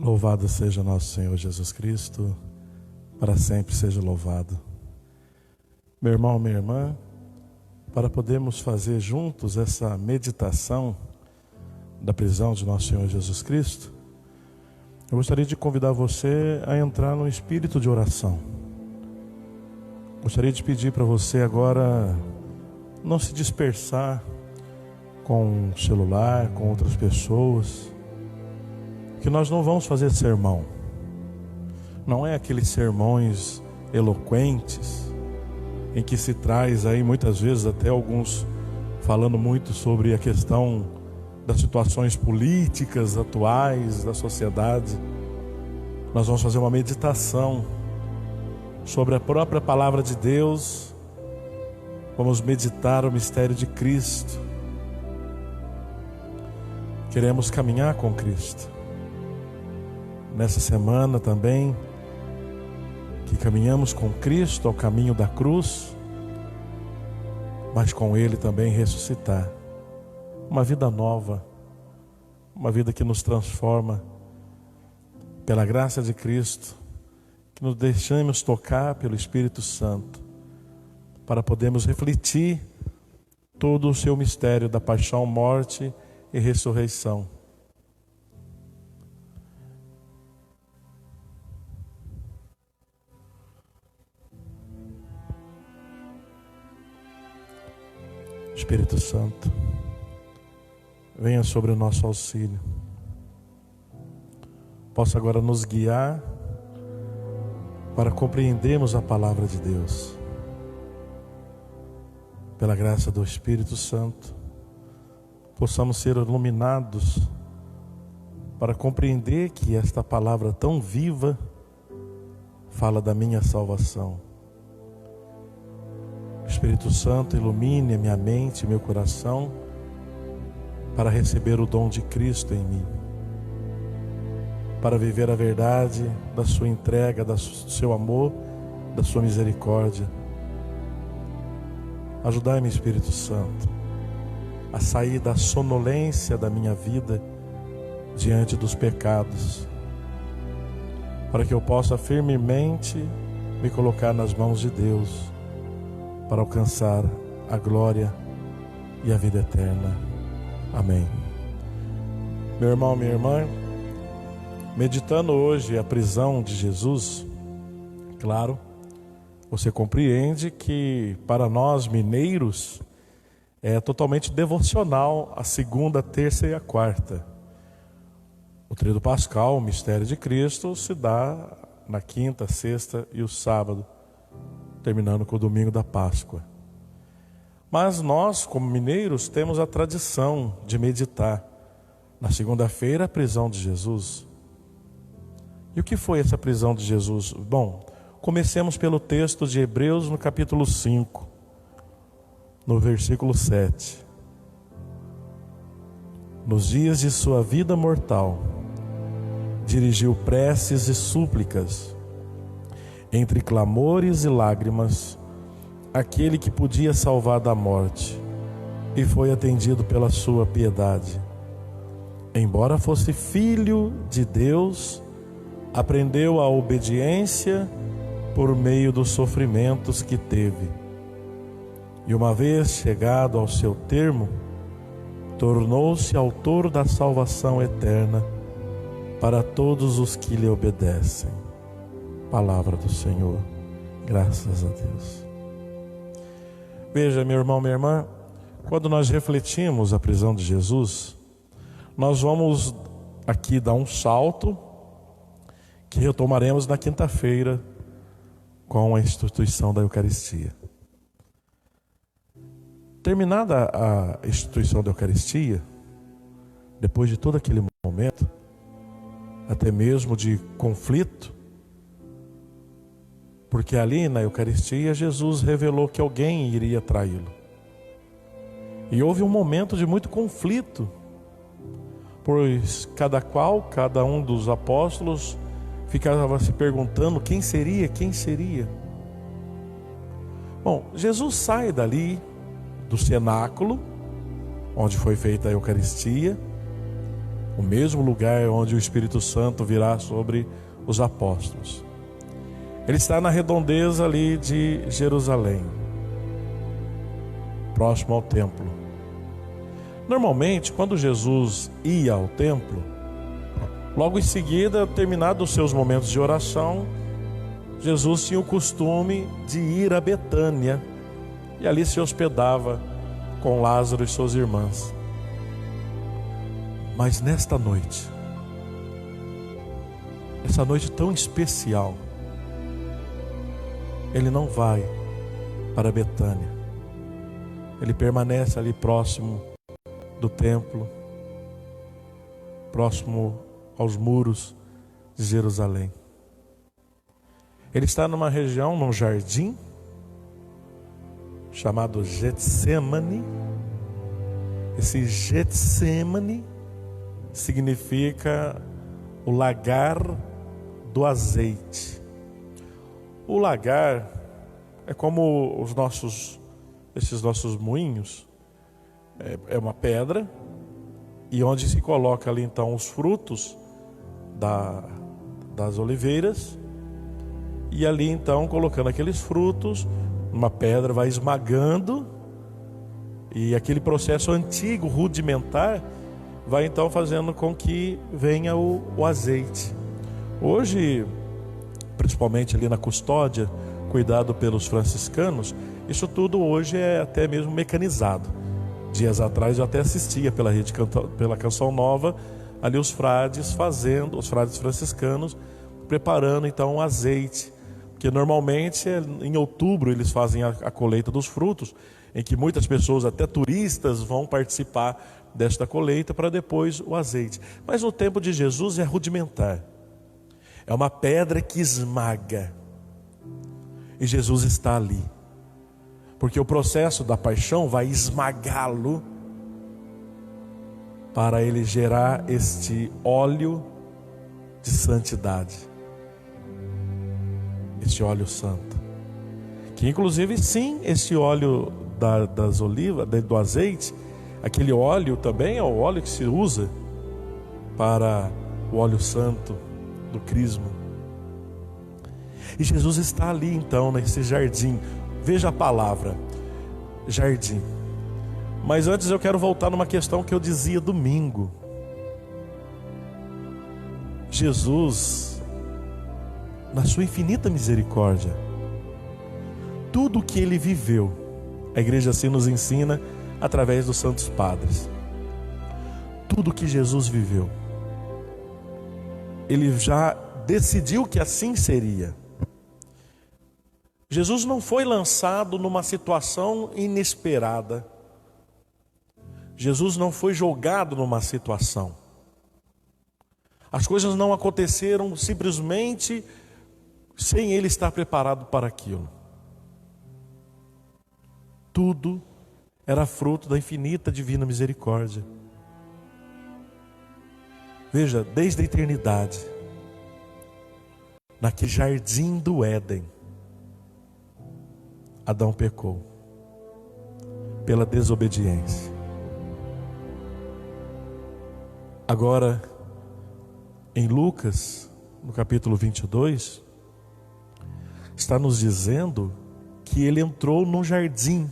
Louvado seja nosso Senhor Jesus Cristo, para sempre seja louvado. Meu irmão, minha irmã, para podermos fazer juntos essa meditação da prisão de nosso Senhor Jesus Cristo, eu gostaria de convidar você a entrar no espírito de oração. Gostaria de pedir para você agora não se dispersar com o celular, com outras pessoas, que nós não vamos fazer sermão. Não é aqueles sermões eloquentes em que se traz aí muitas vezes até alguns falando muito sobre a questão das situações políticas atuais da sociedade. Nós vamos fazer uma meditação sobre a própria palavra de Deus. Vamos meditar o mistério de Cristo. Queremos caminhar com Cristo. Nessa semana também, que caminhamos com Cristo ao caminho da cruz, mas com Ele também ressuscitar. Uma vida nova, uma vida que nos transforma pela graça de Cristo, que nos deixamos tocar pelo Espírito Santo, para podermos refletir todo o seu mistério da paixão, morte e ressurreição. Espírito Santo, venha sobre o nosso auxílio. Possa agora nos guiar para compreendermos a palavra de Deus. Pela graça do Espírito Santo, possamos ser iluminados para compreender que esta palavra tão viva fala da minha salvação. Espírito Santo, ilumine a minha mente e meu coração para receber o dom de Cristo em mim, para viver a verdade da sua entrega, do seu amor, da sua misericórdia. Ajudai-me, Espírito Santo, a sair da sonolência da minha vida diante dos pecados, para que eu possa firmemente me colocar nas mãos de Deus, para alcançar a glória e a vida eterna. Amém. Meu irmão, minha irmã, meditando hoje a prisão de Jesus, claro, você compreende que para nós mineiros é totalmente devocional a segunda, a terça e a quarta. O tríduo pascal, o mistério de Cristo, se dá na quinta, sexta e o sábado, terminando com o domingo da Páscoa. Mas nós, como mineiros, temos a tradição de meditar na segunda-feira a prisão de Jesus. E o que foi essa prisão de Jesus? Bom, comecemos pelo texto de Hebreus no capítulo 5, no versículo 7. Nos dias de sua vida mortal, dirigiu preces e súplicas, entre clamores e lágrimas, aquele que podia salvar da morte, e foi atendido pela sua piedade. Embora fosse filho de Deus, aprendeu a obediência por meio dos sofrimentos que teve. E uma vez chegado ao seu termo, tornou-se autor da salvação eterna para todos os que lhe obedecem. Palavra do Senhor, graças a Deus. Veja, meu irmão, minha irmã, quando nós refletimos a prisão de Jesus, nós vamos aqui dar um salto que retomaremos na quinta-feira com a instituição da Eucaristia. Terminada a instituição da Eucaristia, depois de todo aquele momento, até mesmo de conflito, porque ali na Eucaristia Jesus revelou que alguém iria traí-lo. E houve um momento de muito conflito, pois cada um dos apóstolos ficava se perguntando quem seria. Bom, Jesus sai dali do cenáculo, onde foi feita a Eucaristia, o mesmo lugar onde o Espírito Santo virá sobre os apóstolos. Ele está na redondeza ali de Jerusalém, próximo ao templo. Normalmente, quando Jesus ia ao templo, logo em seguida, terminados os seus momentos de oração, Jesus tinha o costume de ir a Betânia e ali se hospedava com Lázaro e suas irmãs. Mas nesta noite, essa noite tão especial, ele não vai para Betânia. Ele permanece ali próximo do templo, próximo aos muros de Jerusalém. Ele está numa região, num jardim chamado Getsêmani. Esse Getsêmani significa o lagar do azeite. O lagar é como esses nossos moinhos. É uma pedra e onde se coloca ali então os frutos das oliveiras, e ali então colocando aqueles frutos, uma pedra vai esmagando, e aquele processo antigo, rudimentar, vai então fazendo com que venha o azeite. Hoje, principalmente ali na Custódia, cuidado pelos franciscanos, isso tudo hoje é até mesmo mecanizado. Dias atrás eu até assistia pela Canção Nova, ali os frades franciscanos, preparando então o azeite, porque normalmente em outubro eles fazem a colheita dos frutos, em que muitas pessoas, até turistas, vão participar desta colheita para depois o azeite. Mas no tempo de Jesus é rudimentar, é uma pedra que esmaga, e Jesus está ali, porque o processo da paixão vai esmagá-lo para ele gerar este óleo de santidade, este óleo santo, que inclusive sim, este óleo das olivas, do azeite, aquele óleo também é o óleo que se usa para o óleo santo do crisma. E Jesus está ali então nesse jardim. Veja a palavra, jardim. Mas antes eu quero voltar numa questão que eu dizia domingo. Jesus, na sua infinita misericórdia, tudo o que ele viveu, a igreja assim nos ensina através dos santos padres. Tudo o que Jesus viveu, ele já decidiu que assim seria. Jesus não foi lançado numa situação inesperada. Jesus não foi jogado numa situação. As coisas não aconteceram simplesmente sem ele estar preparado para aquilo. Tudo era fruto da infinita divina misericórdia. Veja, desde a eternidade, naquele jardim do Éden, Adão pecou pela desobediência. Agora, em Lucas, no capítulo 22, está nos dizendo que ele entrou num jardim,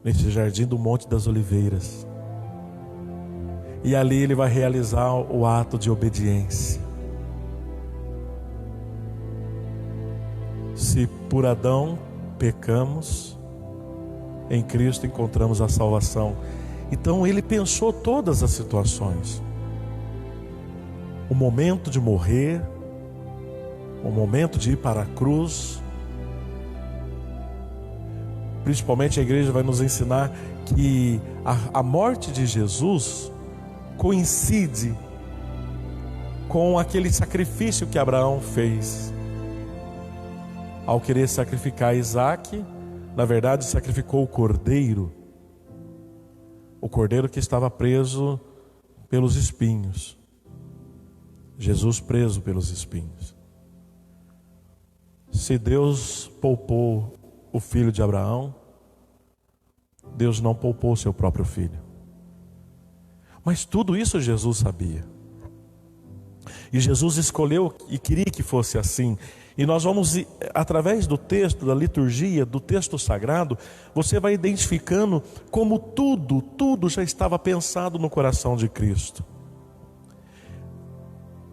nesse jardim do Monte das Oliveiras, e ali ele vai realizar o ato de obediência. Se por Adão pecamos, em Cristo encontramos a salvação. Então ele pensou todas as situações. O momento de morrer, o momento de ir para a cruz. Principalmente a igreja vai nos ensinar que a morte de Jesus coincide com aquele sacrifício que Abraão fez. Ao querer sacrificar Isaac, na verdade sacrificou o cordeiro que estava preso pelos espinhos. Jesus preso pelos espinhos. Se Deus poupou o filho de Abraão, Deus não poupou seu próprio filho. Mas tudo isso Jesus sabia. E Jesus escolheu e queria que fosse assim. E nós vamos, através do texto, da liturgia, do texto sagrado, você vai identificando como tudo já estava pensado no coração de Cristo.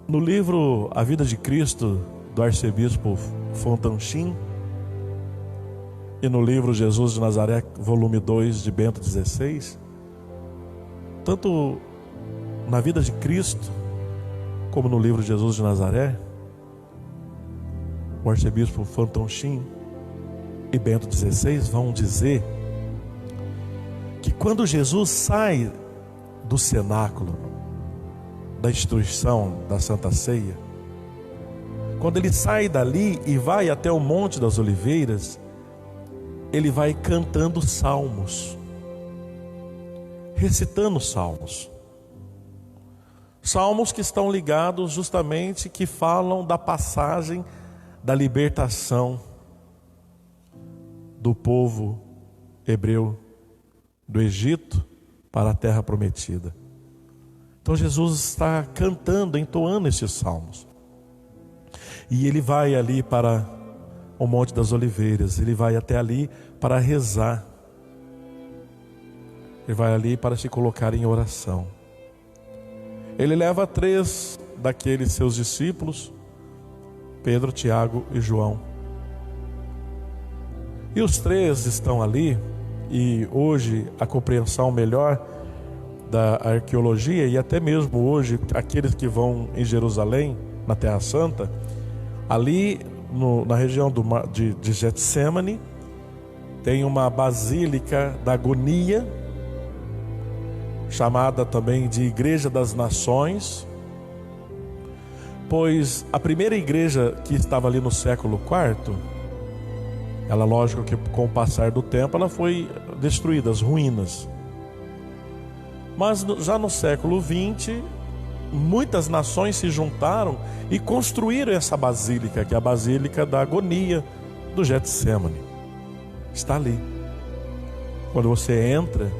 No livro A Vida de Cristo, do arcebispo Fontanchim, e no livro Jesus de Nazaré, volume 2, de Bento XVI, tanto na vida de Cristo, como no livro Jesus de Nazaré, o arcebispo Fontanchim e Bento XVI vão dizer que quando Jesus sai do cenáculo, da instituição da Santa Ceia, quando ele sai dali e vai até o Monte das Oliveiras, ele vai cantando salmos, recitando salmos. Salmos que estão ligados justamente, que falam da passagem da libertação do povo hebreu do Egito para a terra prometida. Então Jesus está cantando, entoando esses salmos. E ele vai ali para o Monte das Oliveiras, ele vai até ali para rezar. Ele vai ali para se colocar em oração. Ele leva 3 daqueles seus discípulos, Pedro, Tiago e João. E os 3 estão ali, e hoje a compreensão melhor da arqueologia, e até mesmo hoje aqueles que vão em Jerusalém, na Terra Santa, ali na região de Getsemane, tem uma basílica da agonia, chamada também de Igreja das Nações, pois a primeira igreja que estava ali no século IV, ela, lógico que com o passar do tempo, ela foi destruída, as ruínas. Mas já no século XX, muitas nações se juntaram e construíram essa basílica, que é a Basílica da Agonia do Getsemane. Está ali. Quando você entra,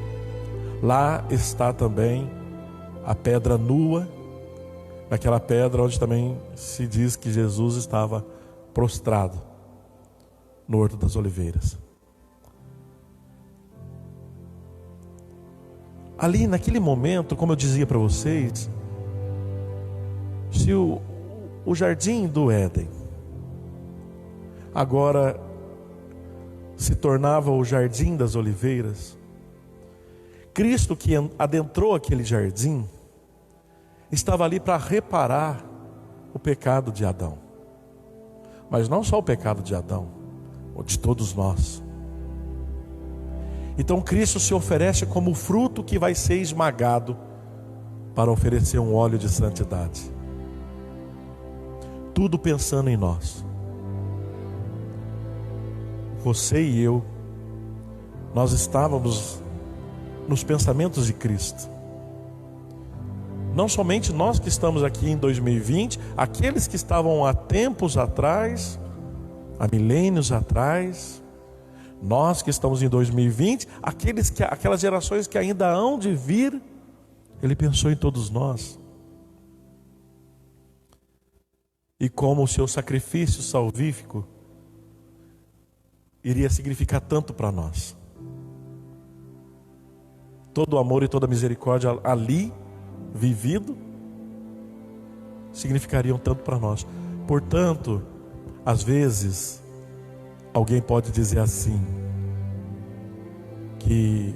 lá está também a pedra nua, aquela pedra onde também se diz que Jesus estava prostrado no Horto das Oliveiras. Ali naquele momento, como eu dizia para vocês, se o jardim do Éden agora se tornava o jardim das oliveiras, Cristo, que adentrou aquele jardim, estava ali para reparar o pecado de Adão. Mas não só o pecado de Adão, o de todos nós. Então Cristo se oferece como o fruto que vai ser esmagado para oferecer um óleo de santidade. Tudo pensando em nós. Você e eu, nós estávamos nos pensamentos de Cristo. Não somente nós que estamos aqui em 2020, aqueles que estavam há tempos atrás, há milênios atrás, nós que estamos em 2020, aquelas gerações que ainda hão de vir, Ele pensou em todos nós. E como o seu sacrifício salvífico iria significar tanto para nós. Todo o amor e toda a misericórdia ali vivido significariam tanto para nós. Portanto, às vezes alguém pode dizer assim, que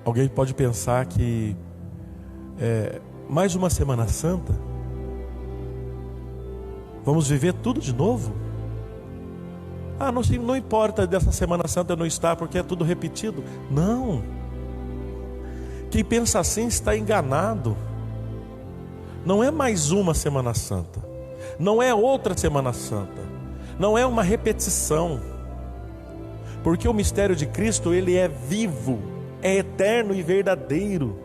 alguém pode pensar que mais uma Semana Santa, vamos viver tudo de novo? Não importa dessa Semana Santa eu não estar, porque é tudo repetido. Não. Quem pensa assim está enganado. Não é mais uma Semana Santa, não é outra Semana Santa, não é uma repetição, porque o mistério de Cristo, ele é vivo, é eterno e verdadeiro.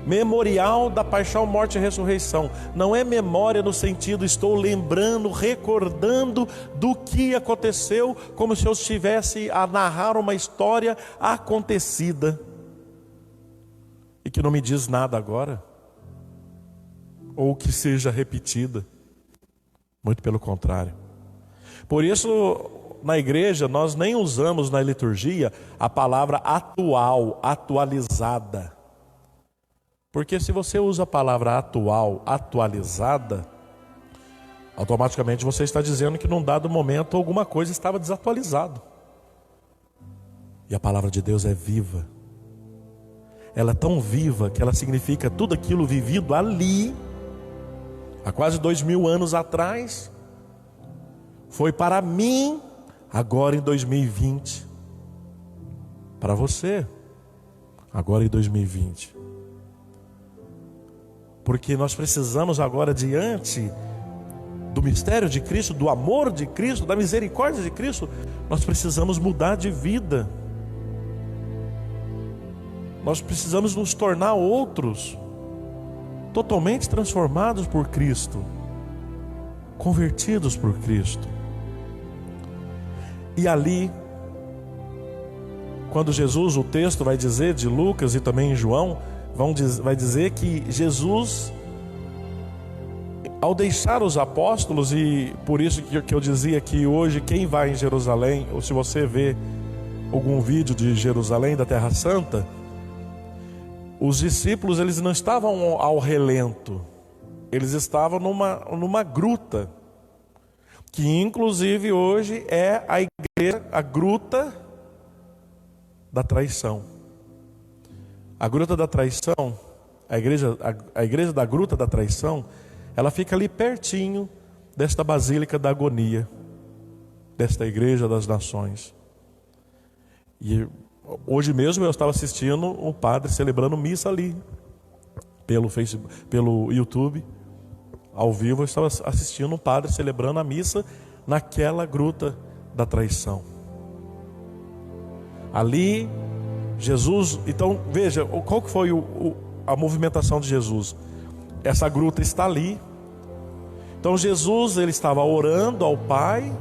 Memorial da paixão, morte e ressurreição. Não é memória no sentido, estou lembrando, recordando do que aconteceu, como se eu estivesse a narrar uma história acontecida. e que não me diz nada agora, ou que seja repetida. Muito pelo contrário. Por isso, na igreja, nós nem usamos na liturgia a palavra atual, atualizada. Porque se você usa a palavra atual, atualizada, automaticamente você está dizendo que num dado momento alguma coisa estava desatualizada. E a palavra de Deus é viva. Ela é tão viva que ela significa tudo aquilo vivido ali, há quase 2000 anos atrás, foi para mim, agora em 2020. Para você, agora em 2020. Porque nós precisamos agora, diante do mistério de Cristo, do amor de Cristo, da misericórdia de Cristo, nós precisamos mudar de vida. Nós precisamos nos tornar outros, totalmente transformados por Cristo, convertidos por Cristo. E ali, quando Jesus, o texto vai dizer de Lucas e também em João, vai dizer que Jesus, ao deixar os apóstolos, e por isso que eu dizia que hoje quem vai em Jerusalém, ou se você vê algum vídeo de Jerusalém, da Terra Santa, os discípulos, eles não estavam ao relento, eles estavam numa gruta, que inclusive hoje é a igreja, a gruta da traição. A gruta da traição, a igreja da gruta da traição, ela fica ali pertinho desta basílica da agonia, desta igreja das nações. E hoje mesmo eu estava assistindo um padre celebrando missa ali, pelo Facebook, pelo YouTube, ao vivo eu estava assistindo um padre celebrando a missa naquela gruta da traição. Ali, Jesus, então veja, qual que foi a movimentação de Jesus? Essa gruta está ali. Então Jesus, ele estava orando ao Pai,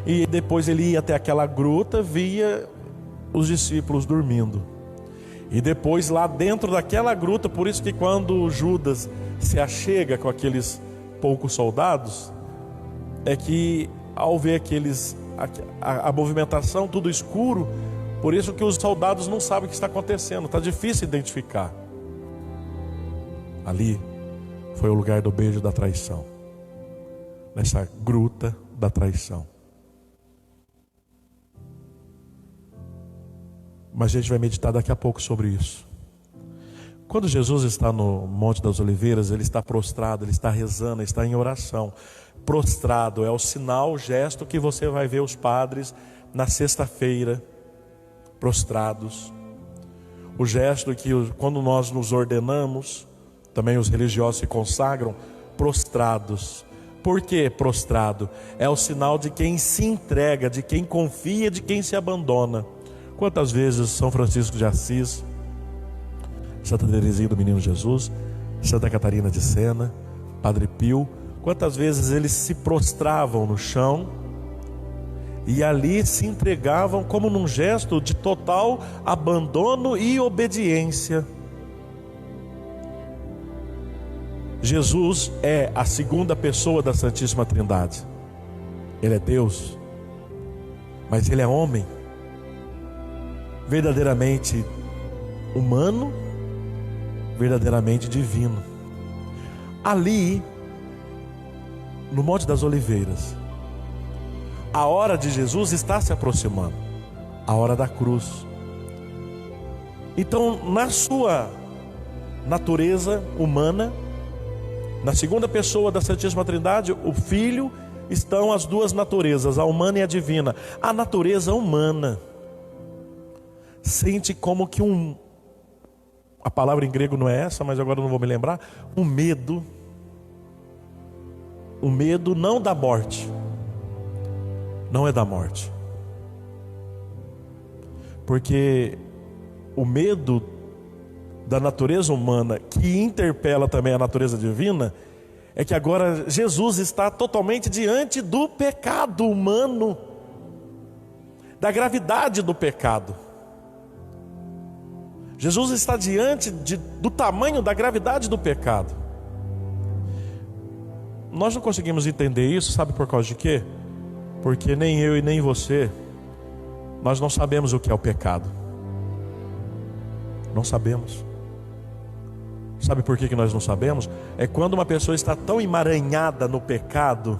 e depois ele ia até aquela gruta, via os discípulos dormindo. E depois lá dentro daquela gruta, por isso que quando Judas se achega com aqueles poucos soldados, é que ao ver a movimentação, tudo escuro, por isso que os soldados não sabem o que está acontecendo, está difícil identificar. Ali foi o lugar do beijo da traição, nessa gruta da traição. Mas a gente vai meditar daqui a pouco sobre isso. Quando Jesus está no Monte das Oliveiras, ele está prostrado, ele está rezando, ele está em oração. Prostrado é o sinal, o gesto que você vai ver os padres na sexta-feira, prostrados. O gesto que quando nós nos ordenamos, também os religiosos se consagram, prostrados. Por que prostrado? É o sinal de quem se entrega, de quem confia, de quem se abandona. Quantas vezes São Francisco de Assis, Santa Teresinha do Menino Jesus, Santa Catarina de Sena, Padre Pio, quantas vezes eles se prostravam no chão e ali se entregavam como num gesto de total abandono e obediência. Jesus é a segunda pessoa da Santíssima Trindade. Ele é Deus, mas Ele é homem, verdadeiramente humano, verdadeiramente divino. Ali, no Monte das Oliveiras, a hora de Jesus está se aproximando, a hora da cruz. Então, na sua natureza humana, na segunda pessoa da Santíssima Trindade, o Filho, estão as duas naturezas, a humana e a divina. A natureza humana sente como que a palavra em grego não é essa, mas agora eu não vou me lembrar, um medo não da morte, não é da morte, porque o medo da natureza humana, que interpela também a natureza divina, é que agora Jesus está totalmente diante do pecado humano, da gravidade do pecado. Jesus está diante do tamanho da gravidade do pecado. Nós não conseguimos entender isso, sabe por causa de quê? Porque nem eu e nem você, nós não sabemos o que é o pecado. Não sabemos. Sabe por que nós não sabemos? É quando uma pessoa está tão emaranhada no pecado,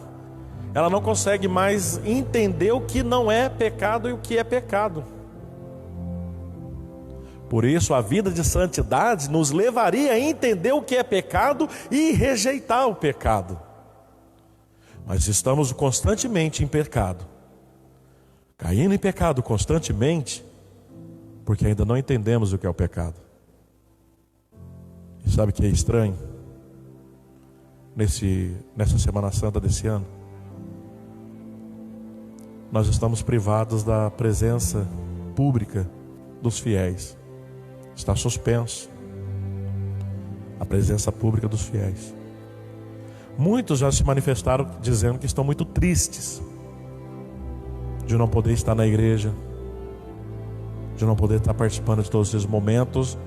ela não consegue mais entender o que não é pecado e o que é pecado. Por isso a vida de santidade nos levaria a entender o que é pecado e rejeitar o pecado. Mas estamos constantemente em pecado, caindo em pecado constantemente, porque ainda não entendemos o que é o pecado. E sabe o que é estranho? Nessa Semana Santa desse ano, nós estamos privados da presença pública dos fiéis. Está suspenso a presença pública dos fiéis. Muitos já se manifestaram dizendo que estão muito tristes de não poder estar na igreja, de não poder estar participando de todos esses momentos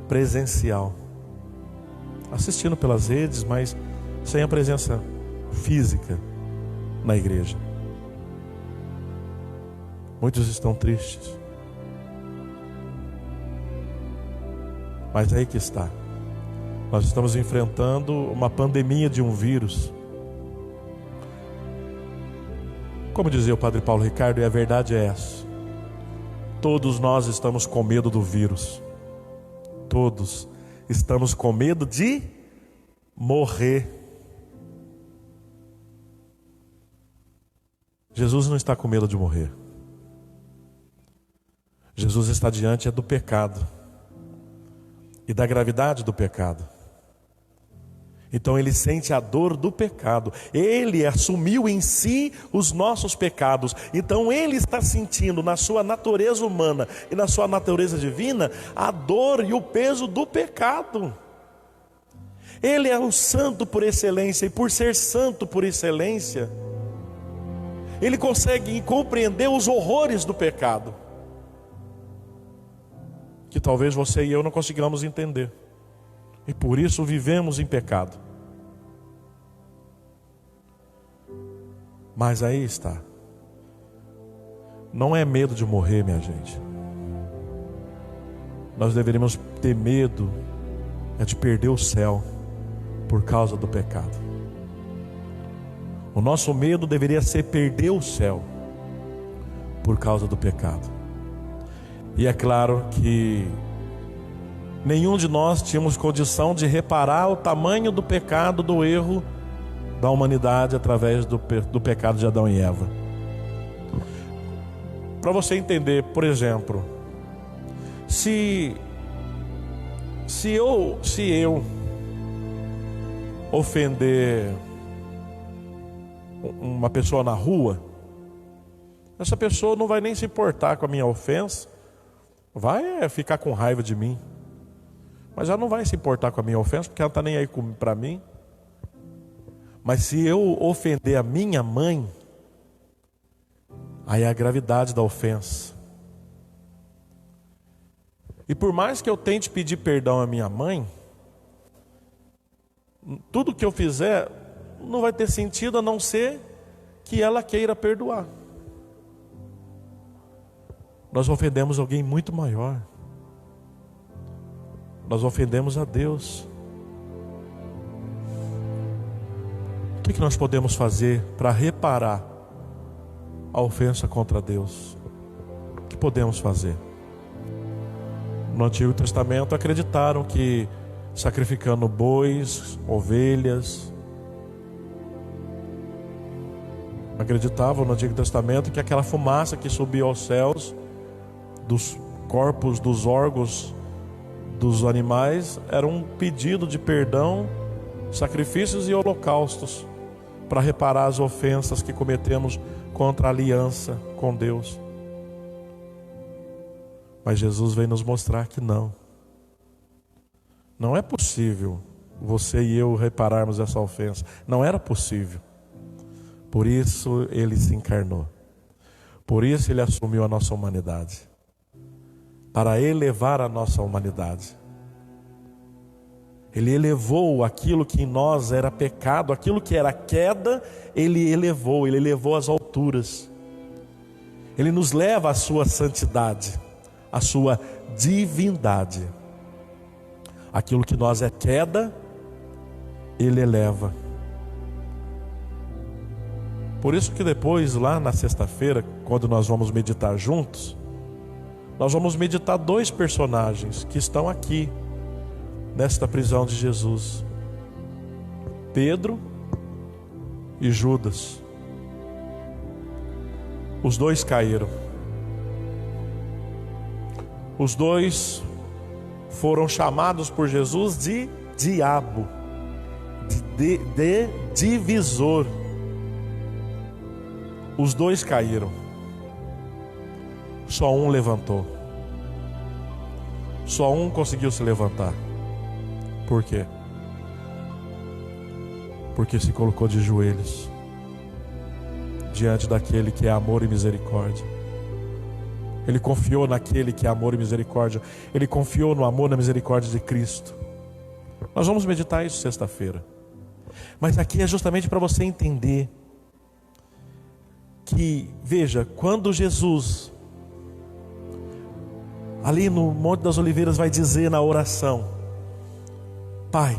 presencial, assistindo pelas redes, mas sem a presença física na igreja. Muitos estão tristes. Mas aí que está. Nós estamos enfrentando uma pandemia de um vírus. Como dizia o Padre Paulo Ricardo, e a verdade é essa: todos nós estamos com medo do vírus. Todos estamos com medo de morrer. Jesus não está com medo de morrer. Jesus está diante do pecado e da gravidade do pecado. Então ele sente a dor do pecado. Ele assumiu em si os nossos pecados. Então ele está sentindo na sua natureza humana e na sua natureza divina a dor e o peso do pecado. Ele é o santo por excelência, e por ser santo por excelência, ele consegue compreender os horrores do pecado, que talvez você e eu não consigamos entender. E por isso vivemos em pecado. Mas aí está. Não é medo de morrer, minha gente. Nós deveríamos ter medo de perder o céu por causa do pecado. O nosso medo deveria ser perder o céu por causa do pecado. E é claro que nenhum de nós tínhamos condição de reparar o tamanho do pecado, do erro da humanidade através do pecado de Adão e Eva. Para você entender, por exemplo, se eu ofender uma pessoa na rua, essa pessoa não vai nem se importar com a minha ofensa, vai ficar com raiva de mim, mas ela não vai se importar com a minha ofensa, porque ela não está nem aí para mim. Mas se eu ofender a minha mãe, aí é a gravidade da ofensa. E por mais que eu tente pedir perdão à minha mãe, tudo que eu fizer não vai ter sentido, a não ser que ela queira perdoar. Nós ofendemos alguém muito maior. Nós ofendemos a Deus. O que nós podemos fazer para reparar a ofensa contra Deus? O que podemos fazer? No Antigo Testamento acreditaram que sacrificando bois, ovelhas, acreditavam no Antigo Testamento que aquela fumaça que subia aos céus dos corpos, dos órgãos dos animais, era um pedido de perdão, sacrifícios e holocaustos, para reparar as ofensas que cometemos contra a aliança com Deus. Mas Jesus vem nos mostrar que não é possível você e eu repararmos essa ofensa. Não era possível. Por isso ele se encarnou. Por isso ele assumiu a nossa humanidade. para elevar a nossa humanidade. Ele elevou aquilo que em nós era pecado, aquilo que era queda, Ele elevou às alturas. Ele nos leva à sua santidade, à sua divindade. Aquilo que nós é queda, Ele eleva. Por isso que depois, lá na sexta-feira, quando nós vamos meditar juntos, nós vamos meditar 2 personagens que estão aqui, nesta prisão de Jesus: Pedro e Judas. Os 2 caíram. Os 2 foram chamados por Jesus de diabo, de divisor. Os 2 caíram. Só um levantou. Só um conseguiu se levantar. Por quê? Porque se colocou de joelhos diante daquele que é amor e misericórdia. Ele confiou naquele que é amor e misericórdia. Ele confiou no amor e na misericórdia de Cristo. Nós vamos meditar isso sexta-feira. Mas aqui é justamente para você entender que, veja, quando Jesus ali no Monte das Oliveiras vai dizer na oração: Pai,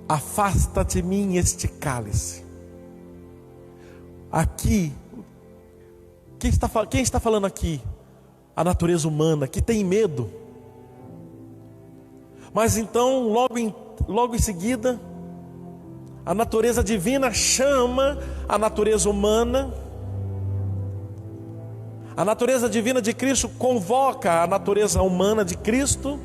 afasta de mim este cálice. Aqui, quem está falando aqui? A natureza humana, que tem medo. Mas então, logo em seguida, a natureza divina chama a natureza humana. A natureza divina de Cristo convoca a natureza humana de Cristo,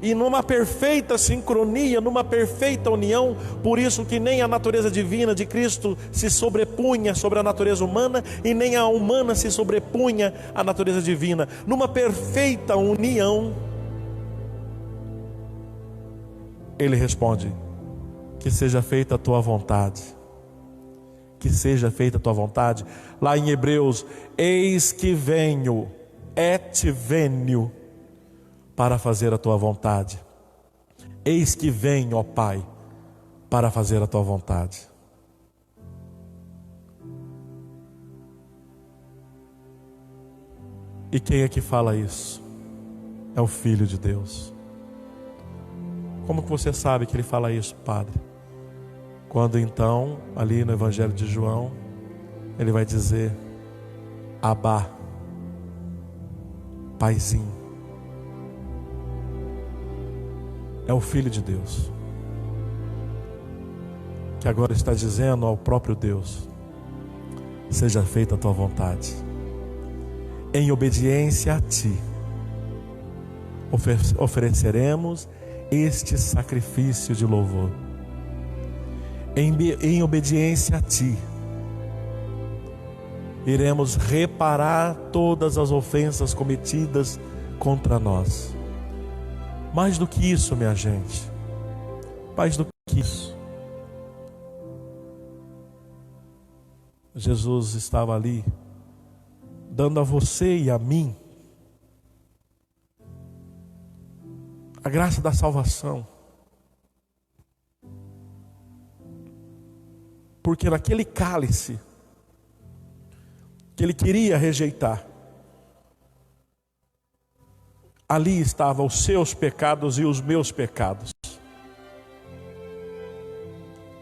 e numa perfeita sincronia, numa perfeita união. Por isso que nem a natureza divina de Cristo se sobrepunha sobre a natureza humana, e nem a humana se sobrepunha à natureza divina. Numa perfeita união, Ele responde: que seja feita a tua vontade. Que seja feita a tua vontade. Lá em Hebreus: eis que venho, et venio, para fazer a tua vontade. Eis que venho, ó Pai, para fazer a tua vontade. E quem é que fala isso? É o Filho de Deus. Como que você sabe que ele fala isso, Padre? Quando então, ali no Evangelho de João, ele vai dizer: Abá, Paizinho. É o Filho de Deus que agora está dizendo ao próprio Deus: seja feita a tua vontade. Em obediência a ti, ofereceremos este sacrifício de louvor. Em obediência a ti, iremos reparar todas as ofensas cometidas contra nós. Mais do que isso, minha gente, mais do que isso, Jesus estava ali dando a você e a mim a graça da salvação. Porque naquele cálice que ele queria rejeitar, ali estavam os seus pecados e os meus pecados.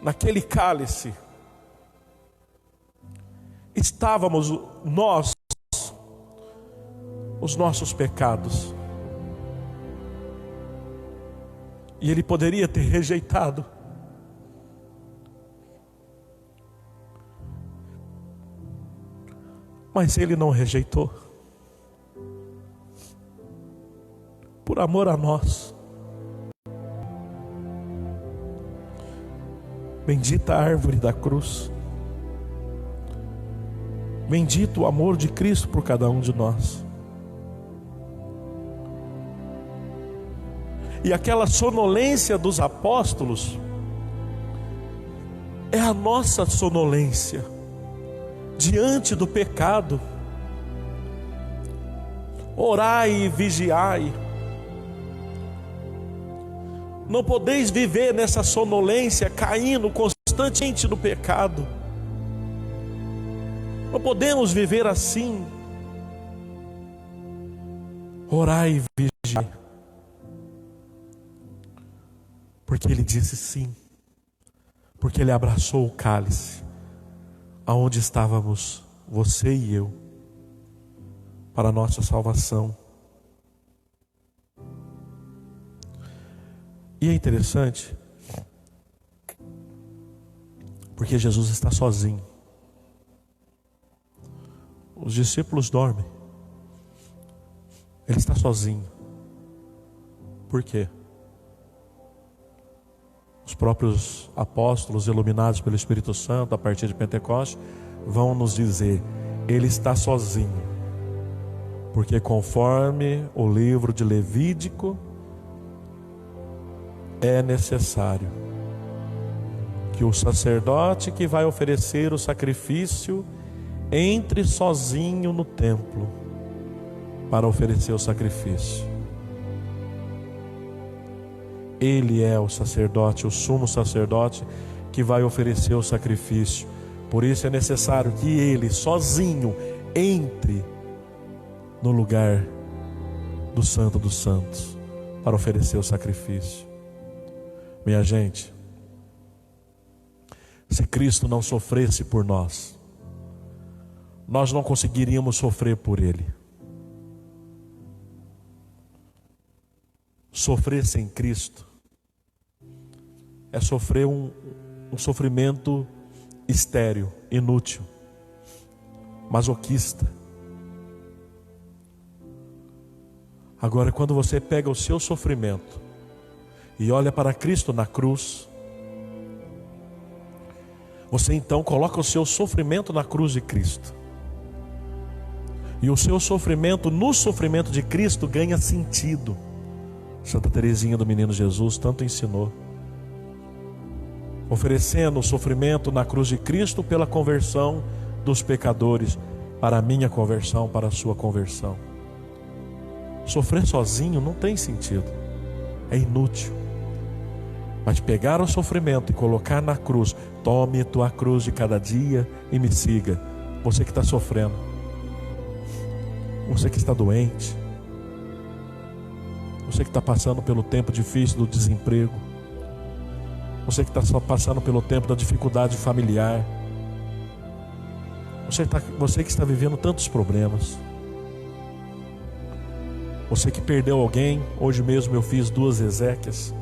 Naquele cálice estávamos nós, os nossos pecados. E ele poderia ter rejeitado. Mas ele não rejeitou. Por amor a nós. Bendita a árvore da cruz. Bendito o amor de Cristo por cada um de nós. E aquela sonolência dos apóstolos é a nossa sonolência diante do pecado. Orai e vigiai. Não podeis viver nessa sonolência, caindo constantemente no pecado. Não podemos viver assim. Orai e vigiai. Porque Ele disse sim. Porque Ele abraçou o cálice, aonde estávamos você e eu, para a nossa salvação. E é interessante, porque Jesus está sozinho. Os discípulos dormem. Ele está sozinho. Por quê? Os próprios apóstolos, iluminados pelo Espírito Santo a partir de Pentecostes, vão nos dizer: Ele está sozinho, porque conforme o livro de Levítico, é necessário que o sacerdote que vai oferecer o sacrifício entre sozinho no templo para oferecer o sacrifício. Ele é o sacerdote, o sumo sacerdote que vai oferecer o sacrifício. Por isso é necessário que ele sozinho entre no lugar do Santo dos Santos para oferecer o sacrifício. Minha gente, se Cristo não sofresse por nós, nós não conseguiríamos sofrer por Ele. Sofrer sem Cristo é sofrer um sofrimento estéril, inútil, masoquista. Agora, quando você pega o seu sofrimento e olha para Cristo na cruz, você então coloca o seu sofrimento na cruz de Cristo, e o seu sofrimento no sofrimento de Cristo ganha sentido. Santa Teresinha do Menino Jesus tanto ensinou, oferecendo o sofrimento na cruz de Cristo pela conversão dos pecadores, para a minha conversão, para a sua conversão. Sofrer sozinho não tem sentido, é inútil. Mas pegar o sofrimento e colocar na cruz: tome tua cruz de cada dia e me siga. Você que está sofrendo, você que está doente, você que está passando pelo tempo difícil do desemprego, você que está passando pelo tempo da dificuldade familiar, você que está vivendo tantos problemas, você que perdeu alguém. Hoje mesmo eu fiz 2 exéquias.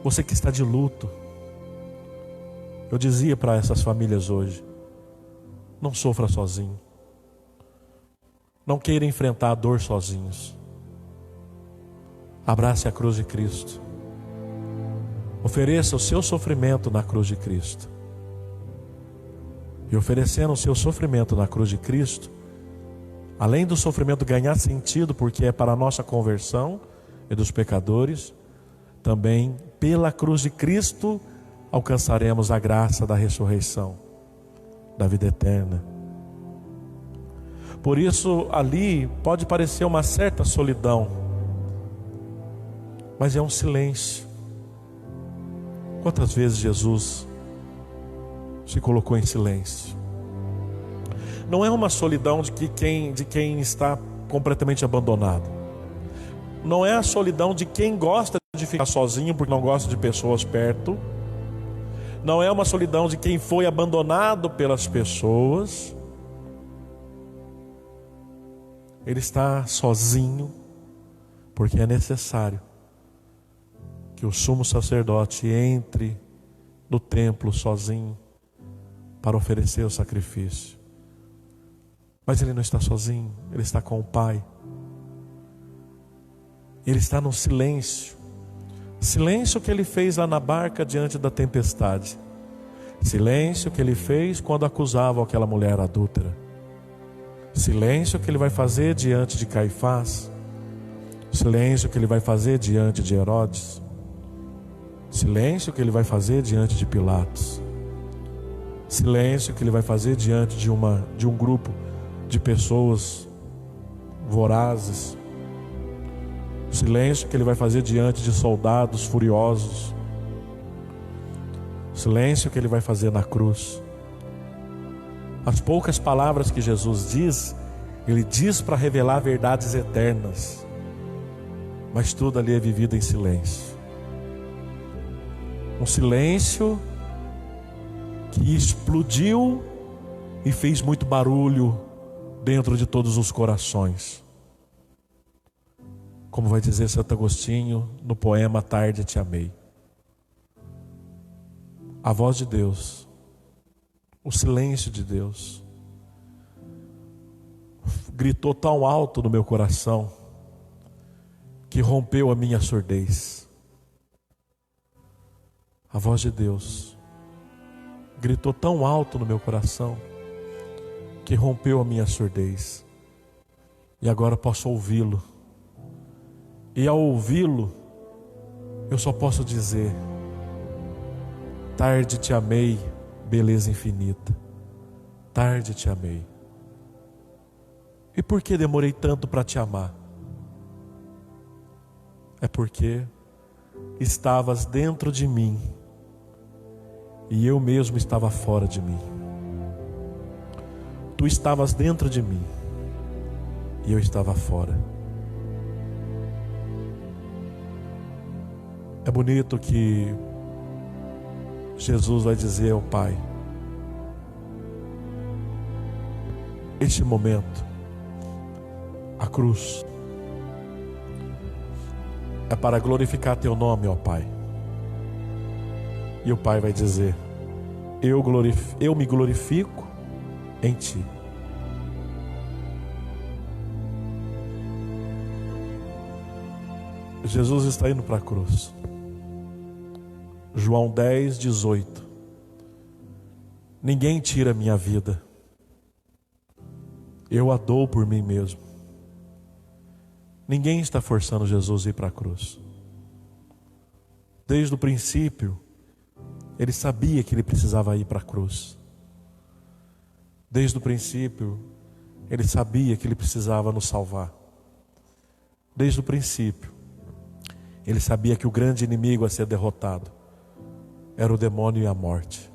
Você que está de luto, eu dizia para essas famílias hoje: não sofra sozinho, não queira enfrentar a dor sozinhos. Abrace a cruz de Cristo, ofereça o seu sofrimento na cruz de Cristo, e oferecendo o seu sofrimento na cruz de Cristo, além do sofrimento ganhar sentido, porque é para a nossa conversão e dos pecadores, também pela cruz de Cristo alcançaremos a graça da ressurreição, da vida eterna. Por isso ali pode parecer uma certa solidão, mas é um silêncio. Quantas vezes Jesus se colocou em silêncio? Não é uma solidão de quem está completamente abandonado. Não é a solidão de quem gosta de ficar sozinho porque não gosta de pessoas perto. Não é uma solidão de quem foi abandonado pelas pessoas. Ele está sozinho porque é necessário que o sumo sacerdote entre no templo sozinho para oferecer o sacrifício. Mas ele não está sozinho, ele está com o Pai. Ele está no silêncio. Silêncio que ele fez lá na barca diante da tempestade. Silêncio que ele fez quando acusava aquela mulher adúltera. Silêncio que ele vai fazer diante de Caifás. Silêncio que ele vai fazer diante de Herodes. Silêncio que ele vai fazer diante de Pilatos. Silêncio que ele vai fazer diante de um grupo de pessoas vorazes, o silêncio que Ele vai fazer diante de soldados furiosos, o silêncio que Ele vai fazer na cruz. As poucas palavras que Jesus diz, Ele diz para revelar verdades eternas, mas tudo ali é vivido em silêncio. Um silêncio que explodiu e fez muito barulho dentro de todos os corações. Como vai dizer Santo Agostinho no poema Tarde Te Amei. A voz de Deus, o silêncio de Deus, gritou tão alto no meu coração que rompeu a minha surdez. A voz de Deus gritou tão alto no meu coração que rompeu a minha surdez. E agora posso ouvi-lo. E ao ouvi-lo, eu só posso dizer: tarde te amei, beleza infinita. Tarde te amei. E por que demorei tanto para te amar? É porque estavas dentro de mim e eu mesmo estava fora de mim. Tu estavas dentro de mim e eu estava fora. É bonito que Jesus vai dizer ao Pai: este momento, a cruz, é para glorificar Teu nome, ó Pai. E o Pai vai dizer: eu me glorifico em Ti. Jesus está indo para a cruz. João 10, 18. Ninguém tira a minha vida, eu a dou por mim mesmo. Ninguém está forçando Jesus a ir para a cruz. Desde o princípio, Ele sabia que Ele precisava ir para a cruz. Desde o princípio, Ele sabia que Ele precisava nos salvar. Desde o princípio, Ele sabia que o grande inimigo a ser derrotado era o demônio e a morte.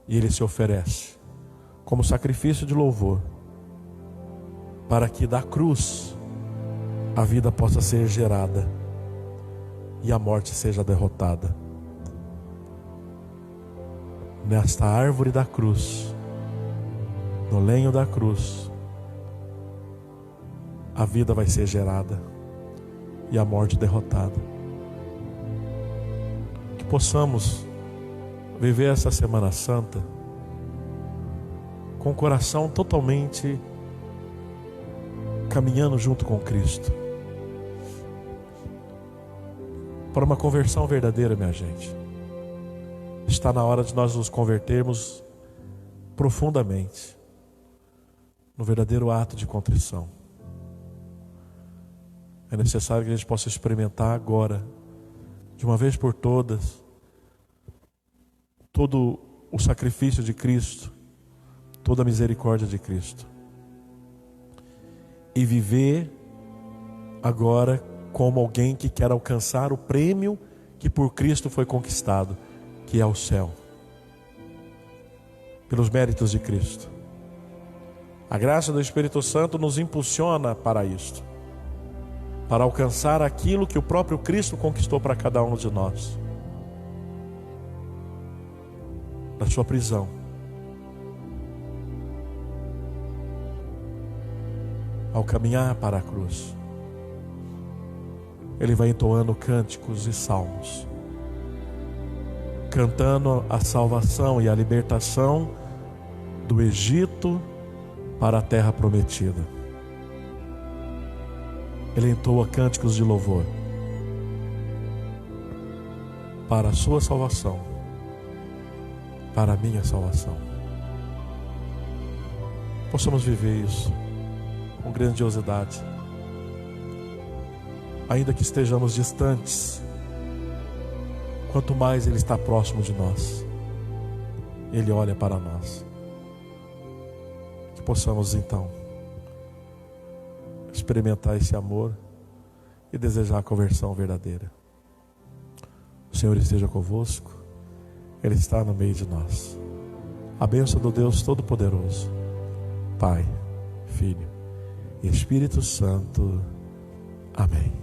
E Ele se oferece como sacrifício de louvor, para que da cruz a vida possa ser gerada e a morte seja derrotada. Nesta árvore da cruz, no lenho da cruz, a vida vai ser gerada e a morte derrotada. Que possamos viver essa Semana Santa com o coração totalmente caminhando junto com Cristo, para uma conversão verdadeira, minha gente. Está na hora de nós nos convertermos profundamente no verdadeiro ato de contrição. É necessário que a gente possa experimentar agora, de uma vez por todas, todo o sacrifício de Cristo, toda a misericórdia de Cristo, e viver agora como alguém que quer alcançar o prêmio que por Cristo foi conquistado, que é o céu, pelos méritos de Cristo. A graça do Espírito Santo nos impulsiona para isto, para alcançar aquilo que o próprio Cristo conquistou para cada um de nós. Da sua prisão, ao caminhar para a cruz, Ele vai entoando cânticos e salmos, cantando a salvação e a libertação do Egito para a terra prometida. Ele entoa cânticos de louvor para a sua salvação, para a minha salvação. Possamos viver isso com grandiosidade, ainda que estejamos distantes. Quanto mais Ele está próximo de nós, Ele olha para nós. Que possamos então experimentar esse amor e desejar a conversão verdadeira. O Senhor esteja convosco, Ele está no meio de nós. A bênção do Deus Todo-Poderoso, Pai, Filho e Espírito Santo. Amém.